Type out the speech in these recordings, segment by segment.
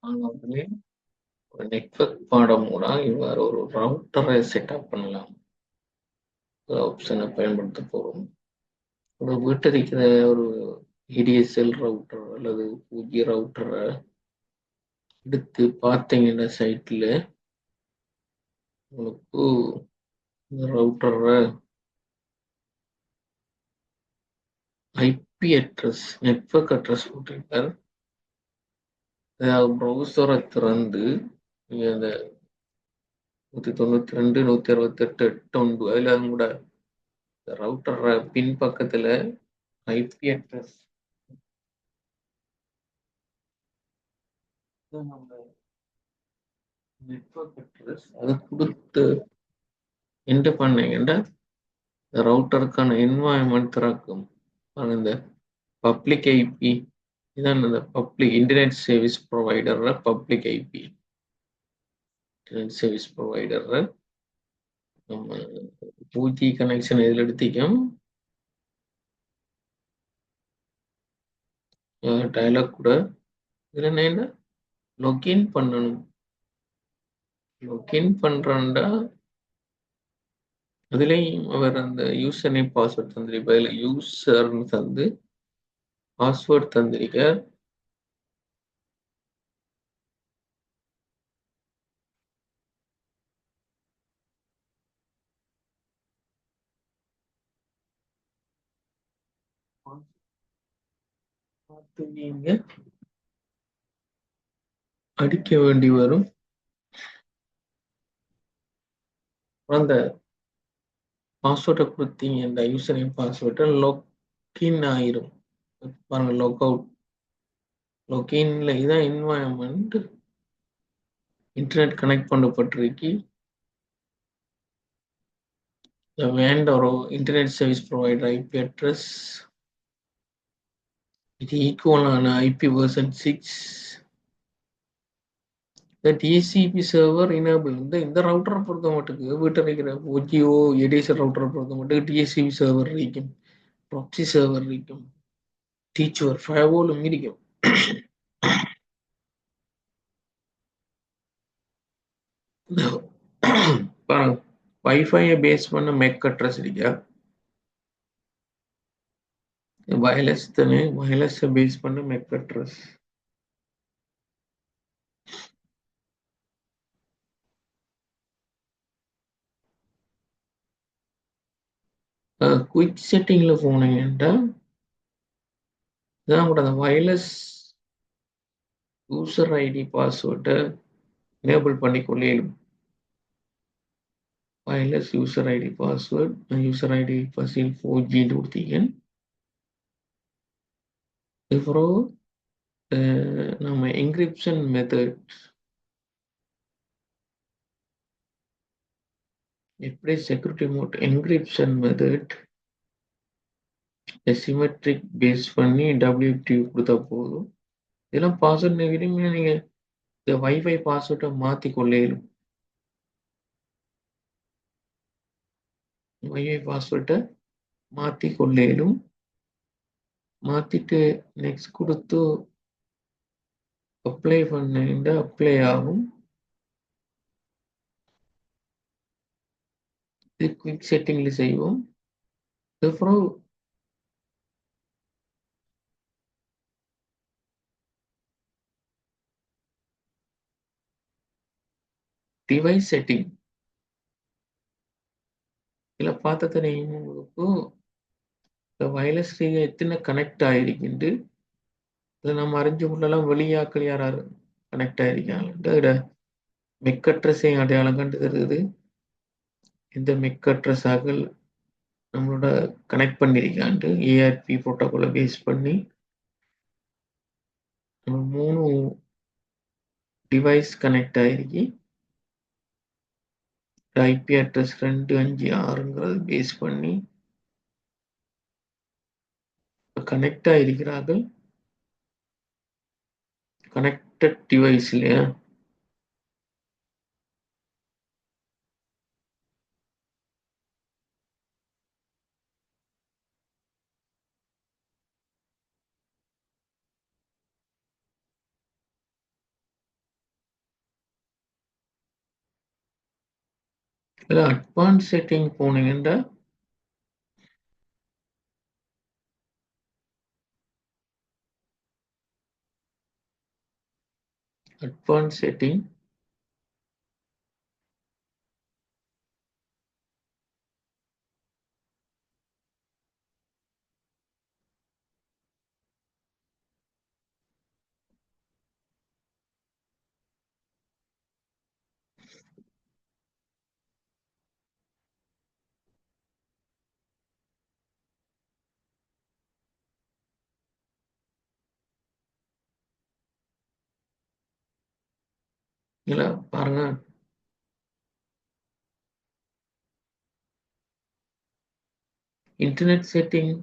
ஆகவே ஒரு நெட்வொர்க் பாடம் மூலம் இவ்வாறு ஒரு ரவுட்டரை செட்டப் பண்ணலாம். ஆப்ஷனை பயன்படுத்த போறோம். ஒரு வீட்டில் இருக்கிற ஒரு ஏடிஎஸ்எல் ரவுட்டர் அல்லது 2G ரவுட்டரை எடுத்து பார்த்தீங்கன்னா சைட்ல உங்களுக்கு இந்த ரவுட்டரை ஐபி அட்ரஸ் நெட்வொர்க் அட்ரஸ் போட்டிருக்கார். ப்ரௌசரை திறந்து நீங்க அந்த 192 168 8 அதில் கூட ரவுட்டர் பின் பக்கத்துல ஐபி அட்ரஸ் நெட்வொர்க் அட்ரஸ் அதை கொடுத்து என்ன பண்ணீங்கன்னா ரவுட்டருக்கான என்வாயன்மெண்ட் திறக்கும். இந்த பப்ளிக் ஐபி இதான் இந்த public internet service provider public IP internet service provider நம்ம 2G கனெக்ஷன் இதில் எடுத்திக்கும். டயலாக் கூட இதில் என்ன லொகின் பண்ணணும். லொகின் பண்றான்டா அதுலேயும் அவர் அந்த யூசர் நேம் பாஸ்வேர்ட் தந்திருப்பார். யூசர்னு தந்து பாஸ்வேர்ட் தந்திருக்கார். நீங்க அடிக்க வேண்டி வரும். அந்த பாஸ்வேர்டை கொடுத்தீங்க இந்த யூசர் நேம் பாஸ்வேர்டை லொக்கின் ஆயிரும். பாருங்க லாக் அவுட் லொக்கின்ல இதான் என்வாயன்மெண்ட் இன்டர்நெட் கனெக்ட் பண்ணப்பட்டிருக்கு. vendor internet service provider IP address இது ஈக்குவலான IP version 6 DHCP server enable. இந்த ரவுட்டரை பொறுத்த மட்டுக்கு வீட்டில் இருக்கிற ஓஜிஓ ஏடிஎஸ்எல் ரவுட்டரை பொறுத்த மட்டும் டிசிபி சர்வர் இருக்கும், ப்ராக்ஸி சர்வர் இருக்கும், டீச்சர் ஃபயர்வாலும் இருக்கும். பாருங்க வைஃபையை பேஸ் பண்ண மெக் அட்ரஸ் இருக்கா, வயர்லெஸ் தானே, வயர்லெஸை பேஸ் பண்ண மெக் அட்ரஸ். குயிக் செட்டிங்ல போனீங்கன்னா இதான் கூட அந்த வயர்லெஸ் யூசர் ஐடி பாஸ்வேர்டை எனேபிள் பண்ணிக்கொள்ளேன். Wireless user ID password user ID பசில் 4G கொடுத்தீங்க. அப்புறம் நம்ம என்கிரிப்ஷன் மெத்தட் எப்படி security mode encryption method symmetric base பண்ணி WT கொடுத்தா போதும். இதெல்லாம் பாஸ்வேர்ட் விரும்பி நீங்க இந்த வைஃபை பாஸ்வேர்டை மாற்றி கொள்ளேலும். வைஃபை பாஸ்வேர்டை மாற்றி கொள்ளேலும். மாற்றிட்டு நெக்ஸ்ட் கொடுத்து அப்ளை பண்ணிட்டு அப்ளை ஆகும். இது குயிக் செட்டிங்ல செய்வோம். அதுக்கப்புறம் டிவைஸ் செட்டிங் இதில் பார்த்த தெரியும் உங்களுக்கு இந்த வயர்லெஸ் எத்தனை கனெக்ட் ஆகிருக்குண்டு இதை நம்ம அறிஞ்சு கொள்ளலாம். வெளியாக்கள் யாராரு கனெக்ட் ஆகிருக்காங்க இதில் மெக் அட்ரஸையும் அடையாளம் கண்டு தருது. இந்த மெக் அட்ரஸ் ஆக்கள் நம்மளோட கனெக்ட் பண்ணியிருக்காண்டு ஏஆர்பி ப்ரோட்டோகாலை பேஸ் பண்ணி நம்ம 3 டிவைஸ் கனெக்ட் ஆகிருக்கு. ஐபி அட்ரஸ் 256ங்கிறது பேஸ் பண்ணி கனெக்ட் ஆகிருக்கிறார்கள். கனெக்டட் டிவைஸ் இல்லையா, இதுல அட்வான்ஸ் செட்டிங் போனீங்கன்னா அட்வான்ஸ் செட்டிங் இதுல பாருங்க இன்டர்நெட் செட்டிங்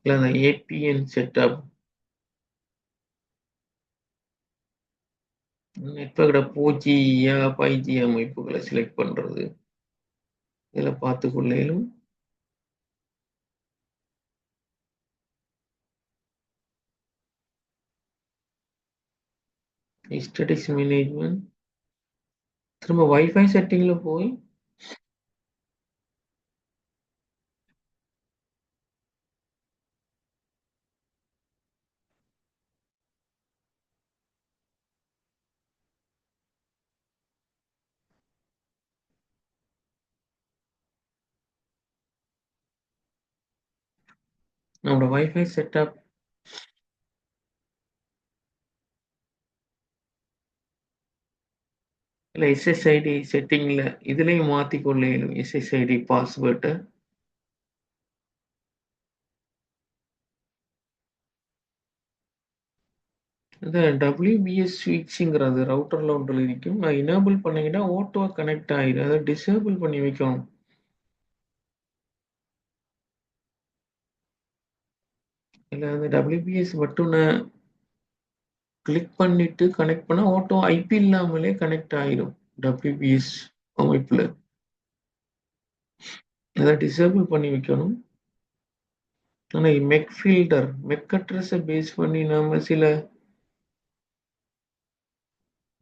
இல்ல அந்த ஏபிஎன் செட்டப் நெட்வொர்க்கோட 4G 5G அமைப்புகளை செலக்ட் பண்றது இதுல பார்த்துக்கொள்ளேலும் ஸ்டேட்டஸ் மேனேஜ்மெண்ட் திரும்ப வைஃபை செட்டிங்ல போய் நம்மளோட வைஃபை செட்டப் இல்ல எஸ்எஸ்ஐடி செட்டிங்ல இதுலயும் மாத்திக்கொள்ளேலும் எஸ்எஸ்ஐடி பாஸ்வேர்டு இந்த WBS ஸ்விட்ச்ங்கிறது ரவுட்டர்ல ஒன்றில் இருக்கும் நான் எனேபிள் பண்ணீங்கன்னா ஓட்டோ கனெக்ட் ஆயிடும் அதை டிசேபிள் பண்ணி வைக்கணும் இல்ல அந்த WBS மட்டும் கிளிக் பண்ணிட்டு கனெக்ட் பண்ணா ஓட்டோ ஐபி இல்லாமலே கனெக்ட் ஆயிடும் WBS அமைப்புல அதை டிசேபிள் பண்ணி வைக்கணும் ஆனா மெக் ஃபில்டர் மெக் அட்ரஸை பேஸ் பண்ணி நாம சில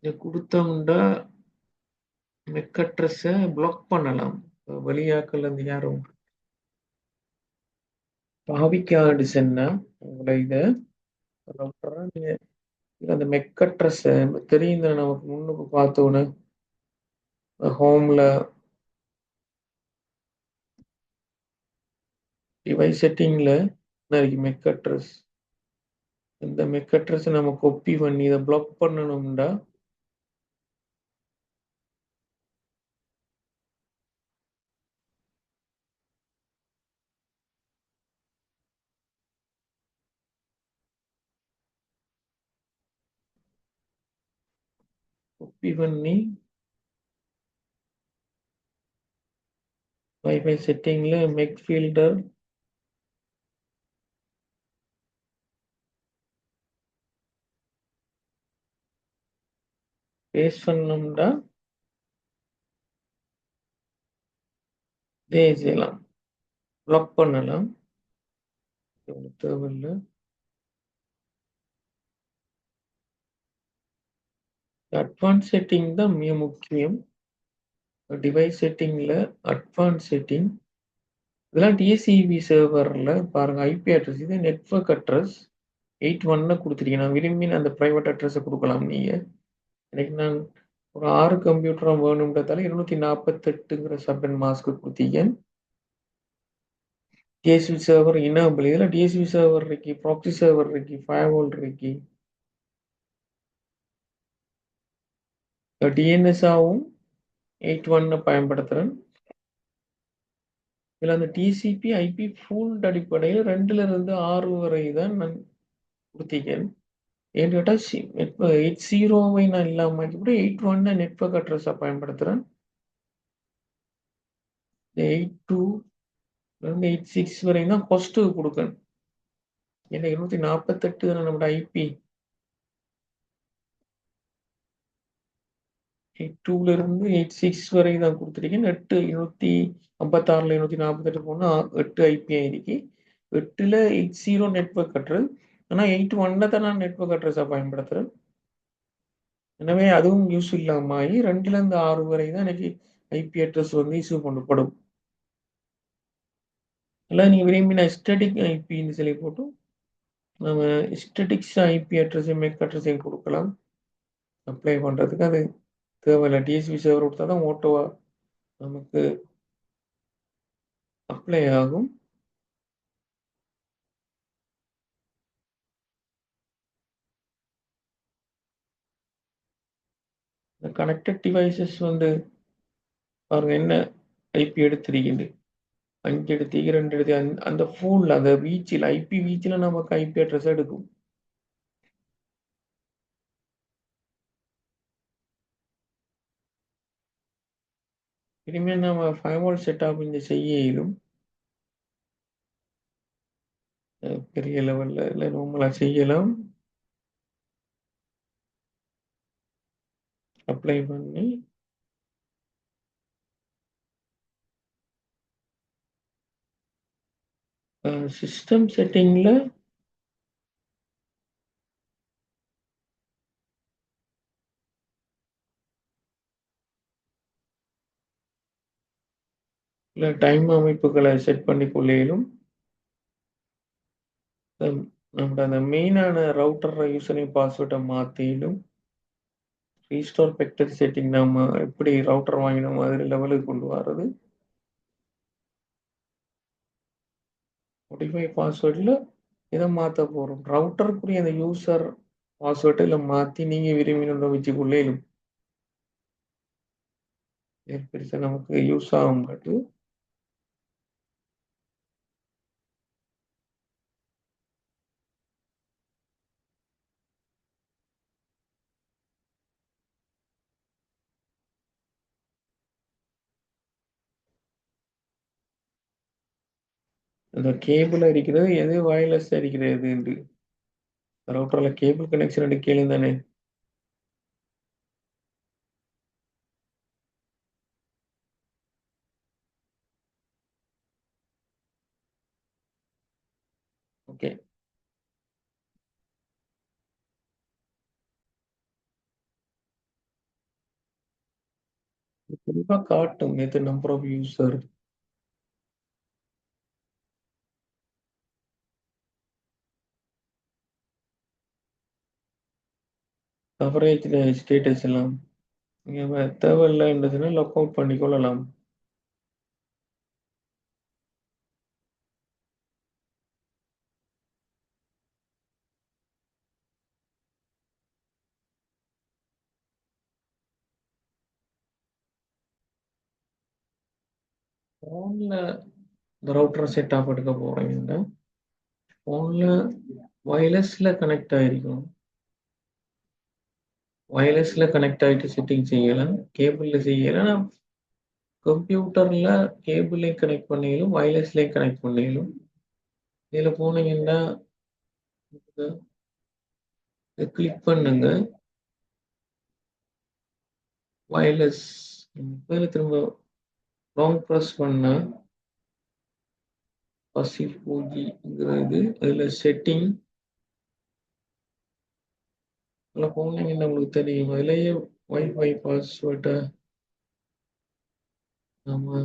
இதை கொடுத்தோம்னா மெக் அட்ரஸை பிளாக் பண்ணலாம் வெளியாக்கள் அந்த யாரும் பாவிக்காது சொன்னா உங்களை இதை router-ஆ நீங்க அந்த மெக் அட்ரஸை தெரியும் தானே நமக்கு முன்னுக்கு பார்த்தோன்னு ஹோம்ல டிவைஸ் செட்டிங்ல இருக்கு மெக் அட்ரஸ் இந்த மெக் அட்ரஸை நம்ம காப்பி பண்ணி இதை பிளாக் பண்ணணும்டா காப்பி பண்ணி வைஃபை செட்டிங்ல மெக் ஃபில்டர் பேஸ்ட் பண்ணோம்னா இதே செய்யலாம் பிளாக் பண்ணலாம் தேவையில்லை அட்வான்ஸ் செட்டிங் தான் மிக முக்கியம் டிவைஸ் செட்டிங்ல அட்வான்ஸ் செட்டிங் இதெல்லாம் டிஎஸ்சிபி சர்வர்ல பாருங்க ஐபி அட்ரஸ் இது நெட்வொர்க் அட்ரஸ் 81 கொடுத்துருக்கீங்க நான் விரும்பி அந்த பிரைவேட் அட்ரஸை கொடுக்கலாம் நீங்க எனக்கு நான் ஒரு 6 கம்ப்யூட்டரும் வேணும்ன்றதால 248ங்கிற சப்டன் மாஸ்க்கு கொடுத்தீங்க டிஎஸ்பி சர்வர் இனேபிள் இதில் டிஎஸ்பி சர்வர் இருக்கு ப்ராக்ஸி சர்வர் இருக்கு ஃபயர்வால் இருக்கு டிஎன்எஸ்ஆவும் 81 பயன்படுத்துகிறேன் இதில் அந்த டிசிபி ஐபி ஃபுல் அடிப்படையில் 2லிருந்து 6 வரை தான் நான் கொடுத்தீங்க ஏன்னு கேட்டால் 80வை நான் இல்லாமல் கூட 81 நெட்வொர்க் அட்ரஸை பயன்படுத்துகிறேன் 82 86 வரை தான் ஹோஸ்ட் கொடுக்கணும் ஏன்னா 248 நம்மளோட ஐபி 82லிருந்து 86 வரை தான் கொடுத்துருக்கேன் 256ல் 248 போனா 8 ஐபி ஆயிருக்கு 8ல் 80 நெட்வொர்க் அட்ரஸ் ஆனால் 81 தான் நான் நெட்வொர்க் அட்ரஸை பயன்படுத்துகிறேன் எனவே அதுவும் யூஸ் இல்லாம ஆகி 2லேருந்து 6 வரை தான் எனக்கு ஐபி அட்ரஸ் வந்து இஷ்யூ பண்ணப்படும். இல்ல நீங்க விரும்பின ஸ்டாட்டிக் ஐபின்னு சொல்லி போட்டு, நம்ம ஸ்டாட்டிக்ஸ் ஐபி அட்ரஸையும், மேக் அட்ரஸையும் குடுக்கலாம். அப்ளை பண்றதுக்கு அது தேவையில்ல. டிஎஸ்பி சர்வர் குடுத்தா தான் ஓட்டோவா நமக்கு அப்ளை ஆகும். இந்த கனெக்டட் டிவைஸஸ் வந்து பாருங்க என்ன ஐபி எடுத்திருக்குது. 5 எடுத்தீங்க, 2 எடுத்தீங்க. அந்த ஃபுல் அந்த வீச்சில ஐபி வீச்சில நமக்கு ஐபி அட்ரஸ் எடுக்கும். இனிமேல் நம்ம ஃபயர்வால் செட்டப் இங்க செய்ய இயலும். பெரிய லெவல்ல இல்ல நார்மலா செய்யலாம். அப்ளை பண்ணி சிஸ்டம் செட்டிங்ல இல்ல டைம் அமைப்புகள செட் பண்ணிக்கொள்ள இயலும். நம்மட அந்த மெயினான ரவுட்டர் யூசர் நேம் பாஸ்வேர்ட மாத்த இயலும். ரீஸ்டோர் ஃபேக்டரி செட்டிங் நம்ம எப்படி ரவுட்டர் வாங்கின மாதிரி லெவலுக்கு கொண்டு வரது. மாடிஃபை பாஸ்வேர்ட்ல இத மாத்த போறோம். ரவுட்டருக்குரிய அந்த யூசர் பாஸ்வேர்ட இதுல மாத்தி நீங்க விரும்பினத வச்சுக்கொள்ள இயலும். இது பெருசா நமக்கு யூஸ் ஆகும்காட்டு. அந்த கேபிள் அடிக்கிறது எது வயர்லெஸ் அடிக்கிறது ரவுட்டர்ல கேபிள் கனெக்ஷன் எடுக்கையிலும் தானே. ஓகே. தெளிவா காட்டும் எது number of user. Coverage status எல்லாம். நீங்க தேவையில்லைன்றதுன்னா லாக் அவுட் பண்ணிக்கொள்ளலாம். ஃபோன்ல இந்த ரவுட்டர் செட்டப் எடுக்க போறீங்கன்னா, ஃபோன்ல வயர்லெஸ்ல கனெக்ட் ஆயிருக்கும். வயர்லெஸ்ல கனெக்ட் ஆயிட்டு செட்டிங் செய்யலாம். கேபிள்ல செய்யலாம். கம்ப்யூட்டர்ல கேபிளையும் கனெக்ட் பண்ணியலும், வயர்லெஸ்லயும் கனெக்ட் பண்ணியலும். இதுல போனீங்கன்னா, இத கிளிக் பண்ணுங்க. வயர்லெஸ் மேல திரும்ப லாங் பிரஸ் பண்ணா பசிஃபோகிங்கிறது அதுல செட்டிங் உள்ள போனீங்கன்னா உங்களுக்கு தெரியும். அதிலேயே வைஃபை பாஸ்வேர்ட நம்ம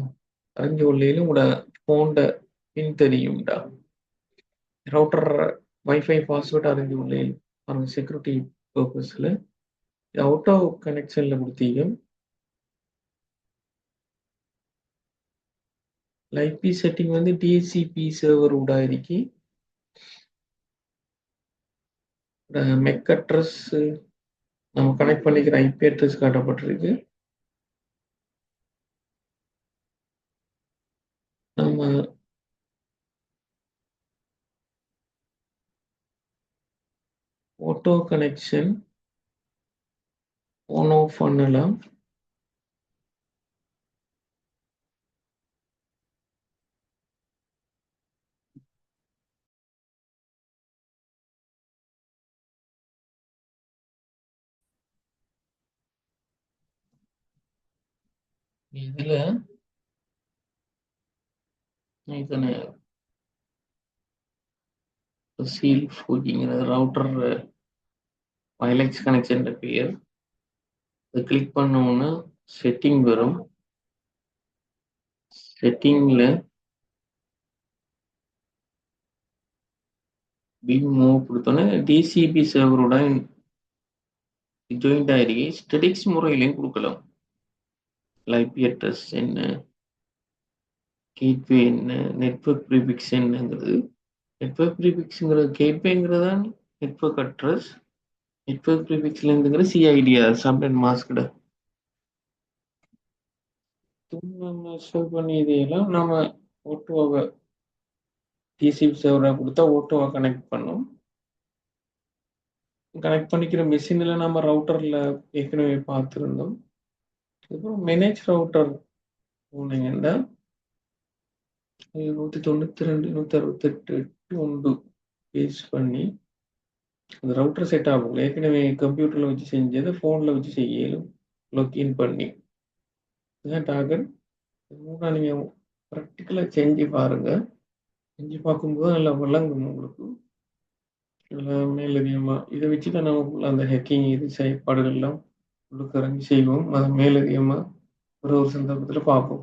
அறிஞ்சு கொள்ளையில உங்களோட ஃபோன்ட பின் தெரியும்டா. ரவுட்டர் வைஃபை பாஸ்வேர்ட் அறிஞ்சு கொள்ளையிலும். பாருங்க செக்யூரிட்டி பர்ப்பஸ்ல ஆட்டோ கனெக்ஷன்ல குடுத்தீங்க. ஐபி செட்டிங் வந்து டிஹெச்சிபி சர்வர் உடாயிருக்கு. மெக் அட்ரஸ் நம்ம கனெக்ட் பண்ணிக்கிற ஐபி அட்ரஸ் காட்டப்பட்டிருக்கு. நம்ம ஆட்டோ கனெக்ஷன் ஆன் ஆஃப் பண்ணலாம். இதுல இதனை சீல் ஃபோகிங்கிறது ரவுட்டர் வயர்லெஸ் கனெக்ஷன் பேர். அதை கிளிக் பண்ணோன்னா செட்டிங் வரும். செட்டிங்ல மூவ் கொடுத்தோன்னே டிசிபி சர்வரோட ஜாயிண்ட் ஆகி ஸ்டெடிக்ஸ் முறையிலையும் கொடுக்கலாம். ஐபி அட்ரஸ் என்ன, கேட்வே என்ன, நெட்வொர்க் ப்ரீஃபிக்ஸ் என்னங்கிறது. நெட்வொர்க் ப்ரீஃபிக்ஸ்ங்கிறது கேட்வேங்கிறது தான் நெட்வொர்க் அட்ரஸ். நெட்வொர்க் ப்ரீஃபிக்ஸ்லேருந்துங்கிற சிஐடிஆர் சப்நெட் மாஸ்க்ட நம்ம ஷோ பண்ணியதையெல்லாம் நம்ம ஓட்டோவை டிசிபி சர்வரை கொடுத்தா ஓட்டோவை கனெக்ட் பண்ணும். கனெக்ட் பண்ணிக்கிற மிஷினில் நம்ம ரவுட்டரில் ஏற்கனவே பார்த்துருந்தோம். அப்புறம் மேனேஜ் ரவுட்டர் போனீங்கன்னா 192 168 உண்டு பேஸ் பண்ணி அந்த ரவுட்டர் செட் ஆகும். ஏற்கனவே கம்ப்யூட்டரில் வச்சு செஞ்சதை ஃபோனில் வச்சு செய்யலும் லொக்கின் பண்ணி இதுதான் டார்கெட். மூணாக நீங்கள் ப்ராக்டிக்கலாக செஞ்சு பாருங்கள். செஞ்சு பார்க்கும்போது நல்லா விளங்கும் உங்களுக்கு. இதில் மேலதிகமாக இதை வச்சு தான் நம்ம அந்த ஹேக்கிங் இது செயற்பாடுகள்லாம் உள்ளுக்கு இறங்கி செய்வோம். அதை மேலதிகமாக ஒரு சந்தர்ப்பத்தில் பார்ப்போம்.